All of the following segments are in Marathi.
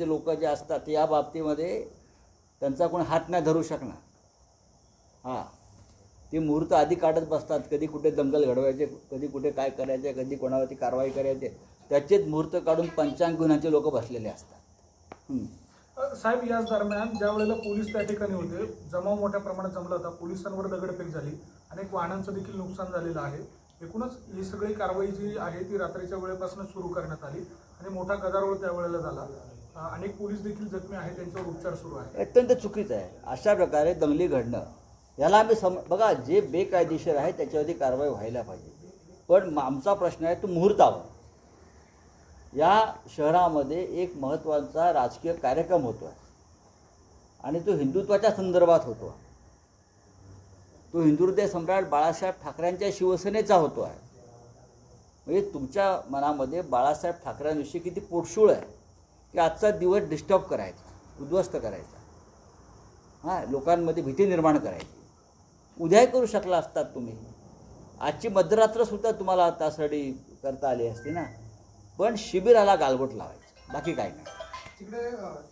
जे लोक जे असतात या बाबतीमध्ये त्यांचा कोण हात नाही धरू शकणार। हां, ते मुहूर्त आधी काढत बसतात, कधी कुठे दंगल घडवायचे, कधी कुठे काय करायचे, कधी कोणावरती कारवाई करायचे, त्याचेच मुहूर्त काढून पंचांग गुन्ह्याचे लोक बसलेले असतात। साहेब, याच दरम्यान ज्या वेळेला पोलीस त्या ठिकाणी होते, जमाव मोठ्या प्रमाणात जमला होता, पोलिसांवर दगडफेक झाली, अनेक वाहनांचं देखील नुकसान झालेलं आहे। एकूणच ही सगळी कारवाई जी आहे ती रात्रीच्या वेळेपासून सुरू करण्यात आली आणि मोठा गदारोळ त्यावेळेला झाला। अनेक पोलीस देखील जखमी आहेत, त्यांच्यावर उपचार सुरू आहे। अत्यंत चुकीचं आहे अशा प्रकारे दंगली घडणं। याला आम्ही बघा, जे बेकायदेशीर आहे त्याच्यावरती कारवाई व्हायला पाहिजे, पण आमचा प्रश्न आहे तो मुहूर्तावर। या शहरामध्ये एक महत्त्वाचा राजकीय कार्यक्रम होतो आहे आणि तो हिंदुत्वाच्या संदर्भात होतो आहे। तो हिंदुहृदय सम्राट बाळासाहेब ठाकरेंच्या शिवसेनेचा होतो आहे। म्हणजे तुमच्या मनामध्ये बाळासाहेब ठाकरेंविषयी किती पोटशूळ आहे की आजचा दिवस डिस्टर्ब करायचा, उद्ध्वस्त करायचा, हां, लोकांमध्ये भीती निर्माण करायची। उद्याही करू शकला असतात तुम्ही, आजची मध्यरात्रसुद्धा तुम्हाला त्यासाठी करता आली असती ना, पण शिबिराला गालबोट लावायचं, बाकी काय नाही। तिकडे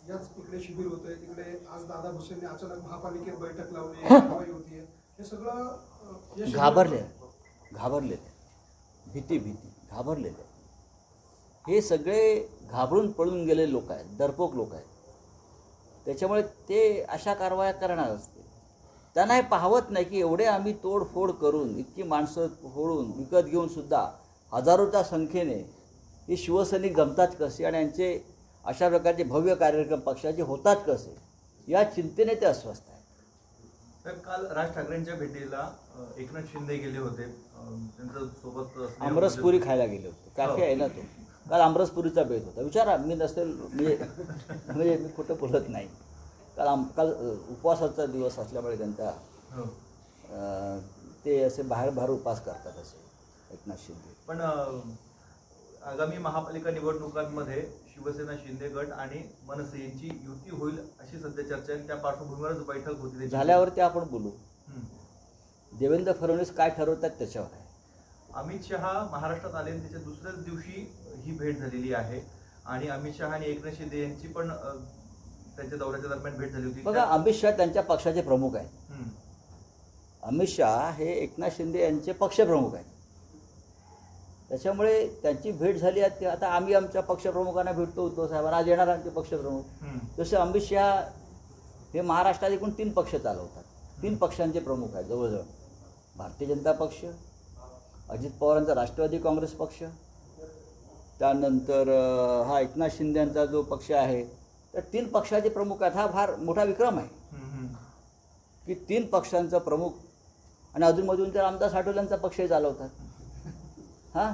याच इकडे शिबिर होतंय, तिकडे आज दादा भुसेंनी अचानक महापालिकेत बैठक लावली, कारवाई होतीये, हे सगळं घाबरलेले, भीती घाबरलेले, हे सगळे घाबरून पळून गेलेले लोक आहेत, डरपोक लोक आहेत। त्याच्यामुळे ते अशा कारवाया करणार असते। त्यांना हे पाहवत नाही की एवढे आम्ही तोडफोड करून, इतकी माणसं फोडून विकत घेऊन सुद्धा हजारोच्या संख्येने हे शिवसैनिक जमतात कसे आणि यांचे अशा प्रकारचे भव्य कार्यक्रम पक्षाचे होतात कसे, या चिंतेने ते अस्वस्थ आहेत। तर काल राज ठाकरेंच्या भेटीला एकनाथ शिंदे गेले होते, त्यांच्या सोबत आमरसपुरी खायला गेले होते, कॅफे आहे ना तो, काल आमरसपुरीचा बेत होता। विचारा, मी नसेल म्हणजे मी खोटं बोलत नाही। काल उपवासाचा दिवस असल्यामुळे त्यांचा ते असे बाहेर उपवास करतात असे एकनाथ शिंदे। पण आगामी महापालिका निवडणुकांमध्ये शिवसेना, शिंदे गट आणि मनसे यांची युती होईल अशी सध्या चर्चा आहे। त्या पार्श्वभूमीवरच बैठक होती, झाल्यावरती आपण बोलू। देवेंद्र फडणवीस काय ठरवतात त्याच्यावर आहे। अमित शहा महाराष्ट्रात आले आणि त्याच्या दुसऱ्याच दिवशी ही भेट झालेली आहे आणि अमित शहा आणि एकनाथ शिंदे यांची पण त्यांच्या दौऱ्याच्या दरम्यान भेट झाली होती। बघा, अमित शहा त्यांच्या पक्षाचे प्रमुख आहेत। अमित शहा हे एकनाथ शिंदे यांचे पक्षप्रमुख आहेत, त्याच्यामुळे त्यांची भेट झाली आहे। आता आम्ही आमच्या पक्षप्रमुखांना भेटतो, उद्धव साहेबांना, आज येणार आमचे पक्षप्रमुख। जसे अमित शहा हे महाराष्ट्रात एकूण 3 पक्ष चालवतात, 3 पक्षांचे प्रमुख आहेत जवळजवळ। भारतीय जनता पक्ष, अजित पवारांचा राष्ट्रवादी काँग्रेस पक्ष, त्यानंतर हा एकनाथ शिंदे यांचा जो पक्ष आहे, तर 3 पक्षाचे प्रमुख आहेत। हा फार मोठा विक्रम आहे की 3 पक्षांचा प्रमुख आणि अधूनमधून तर आमदार साठवल्यांचा पक्षही चालवतात। हां,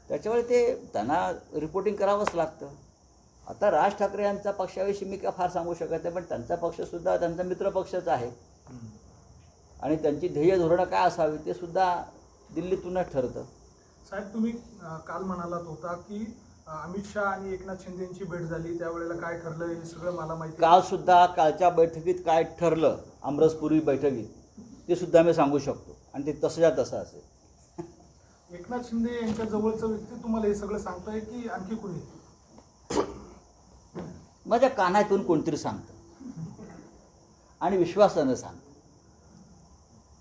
त्याच्यामुळे ते त्यांना रिपोर्टिंग करावंच लागतं। आता राज ठाकरे यांचा पक्षाविषयी मी काय फार सांगू शकत नाही, पण त्यांचा पक्षसुद्धा त्यांचा मित्रपक्षच आहे आणि त्यांची ध्येय धोरणं काय असावी ते सुद्धा दिल्लीतूनच ठरतं। साहेब, तुम्ही काल म्हणालात होता की अमित शहा आणि एकनाथ शिंदे यांची भेट झाली, त्यावेळेला काय ठरलं हे सगळं मला माहिती। कालसुद्धा कालच्या बैठकीत काय ठरलं, आमरसपुरी बैठकीत, ते सुद्धा मी सांगू शकतो आणि ते तसंच्या तसं असेल। एकनाथ शिंदे यांच्या जवळचं व्यक्ती तुम्हाला हे सगळं सांगताय की आणखी कोणी? माझ्या कानातून कोणतरी सांगतं आणि विश्वासानं सांगतं,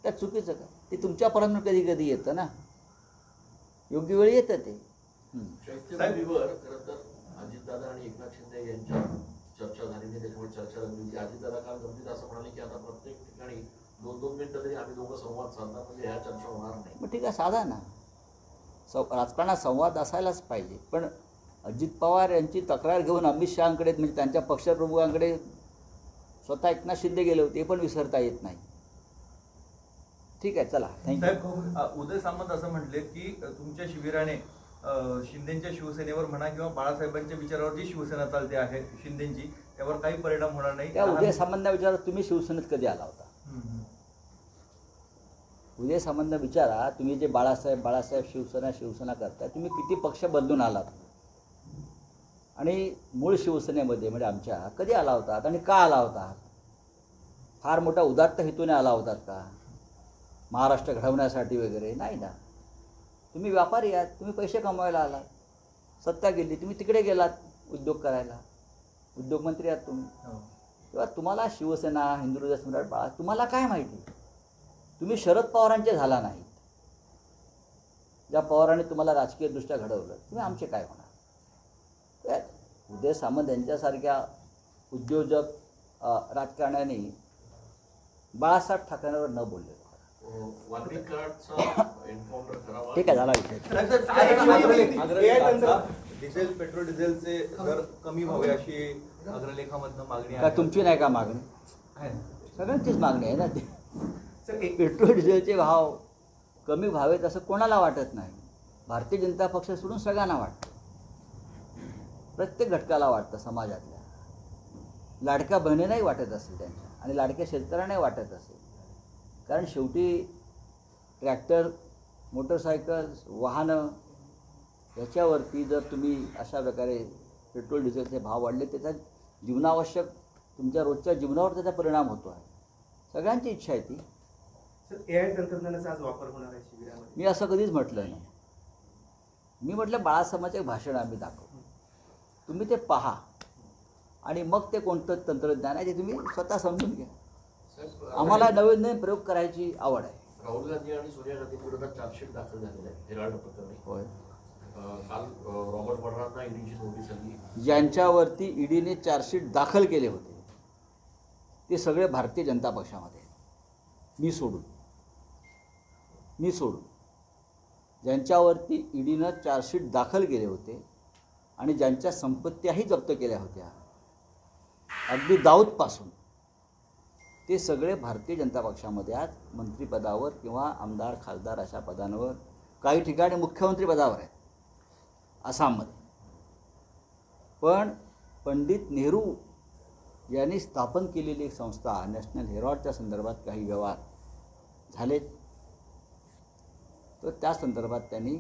त्यात चुकीचं काय? ते तुमच्यापर्यंत कधी कधी येतं ना, योग्य वेळी येतं ते। चैत्यभूमीवर खरं तर अजितदादा आणि एकनाथ शिंदे यांच्या चर्चा झाली नाही, त्याच्यामुळे चर्चा रंगली होती। अजितदादा काल गंभीर असं म्हणाले की आता प्रत्येक ठिकाणी 2-2 मिनिटं तरी आम्ही दोघं संवाद साधणार, म्हणजे ह्या चर्चा होणार नाही। मग ठीक आहे, साधा ना, राजकारणात संवाद असायलाच पाहिजे। पण अजित पवार यांची तक्रार घेऊन अमित शहांकडे, म्हणजे त्यांच्या पक्षप्रमुखांकडे स्वतः एकनाथ शिंदे गेले होते, ते पण विसरता येत नाही। ठीक आहे, चला, थँक्यू। उदय सामंत असं म्हटले की तुमच्या शिबिराने शिंदेच्या शिवसेनेवर म्हणा किंवा बाळासाहेबांच्या विचारावर जी शिवसेना चालते आहे शिंदेची, त्यावर काही परिणाम होणार नाही। त्या उदय सामंतला विचारा, तुम्ही शिवसेनेत कधी आला होता? उदय सामंतला विचारा, तुम्ही जे बाळासाहेब शिवसेना करताय, तुम्ही किती पक्ष बदलून आलात आणि मूळ शिवसेनेमध्ये म्हणजे आमच्या कधी आला होतात आणि का आला होता? फार मोठा उदात्त हेतूने आला होतात का? महाराष्ट्र घडवण्यासाठी वगैरे नाही ना। तुम्ही व्यापारी आहात, तुम्ही पैसे कमवायला आलात, सत्ता गेली, तुम्ही तिकडे गेलात उद्योग करायला। उद्योगमंत्री आहात तुम्ही, हो. तेव्हा तुम्हाला शिवसेना, हिंदुराजा सम्राट बाळा, तुम्हाला काय माहिती? तुम्ही शरद पवारांचे झाला नाहीत. ज्या पवारांनी तुम्हाला राजकीयदृष्ट्या घडवलं, तुम्ही आमचे काय होणार? तर उदय सामंत यांच्यासारख्या उद्योजक राजकारण्याने बाळासाहेब ठाकरेंवर न बोलले. वाल्मिक कराडचा एन्काउंटर करावा. ठीक आहे, झाला विषय. डिझेल पेट्रोल डिझेलचे दर कमी व्हावे अशी अग्रलेखामधनं मागणी काय तुमची नाही का मागणी? आहे. सगळ्यांचीच मागणी आहे ना ती. पेट्रोल डिझेलचे भाव कमी व्हावेत असं कोणाला वाटत नाही. भारतीय जनता पक्ष सोडून सगळ्यांना वाटतं, प्रत्येक घटकाला वाटतं समाजातल्या. लाडक्या बहिणींनाही वाटत असेल त्यांच्या, आणि लाडक्या शेतकऱ्यांनाही वाटत असेल. कारण शेवटी ट्रॅक्टर, मोटरसायकल्स, वाहनं याच्यावरती जर तुम्ही अशा प्रकारे पेट्रोल डिझेलचे भाव वाढले, त्याचा जीवनावश्यक तुमच्या रोजच्या जीवनावर त्याचा परिणाम होतो आहे. सगळ्यांची इच्छा आहे ती. सर, AI तंत्रज्ञानाचा आज वापर होणार आहे शिबिरामध्ये. मी असं कधीच म्हटलं नाही. मी म्हटलं बाळासाहेबांचे एक भाषण आम्ही दाखवू, तुम्ही ते पहा, आणि मग ते कोणतं तंत्रज्ञान आहे ते तुम्ही स्वतः समजून घ्या. साहेब, आम्हाला नवीन नवीन प्रयोग करायची आवड आहे. राहुल गांधी आणि सोनिया गांधी विरोधात चार्जशीट दाखल झालेला आहे हेराल्ड प्रकरणी. होय. काल रॉबर्ट वड्रांना ईडीची नोटीस आली. ज्यांच्यावरती ईडीने चार्जशीट दाखल केले होते ते सगळे भारतीय जनता पक्षामध्ये, मी सोडून ज्यांच्यावरती ईडीनं चार्जशीट दाखल केले होते आणि ज्यांच्या संपत्त्याही जप्त केल्या होत्या, अगदी दाऊदपासून, ते सगळे भारतीय जनता पक्षामध्ये आज मंत्रिपदावर किंवा आमदार, खासदार अशा पदांवर, काही ठिकाणी मुख्यमंत्री पदावर आहेत आसाममध्ये. पण पंडित नेहरू यांनी स्थापन केलेली एक संस्था नॅशनल हेरॉल्डच्या संदर्भात काही व्यवहार झालेत, तर त्या संदर्भात त्यांनी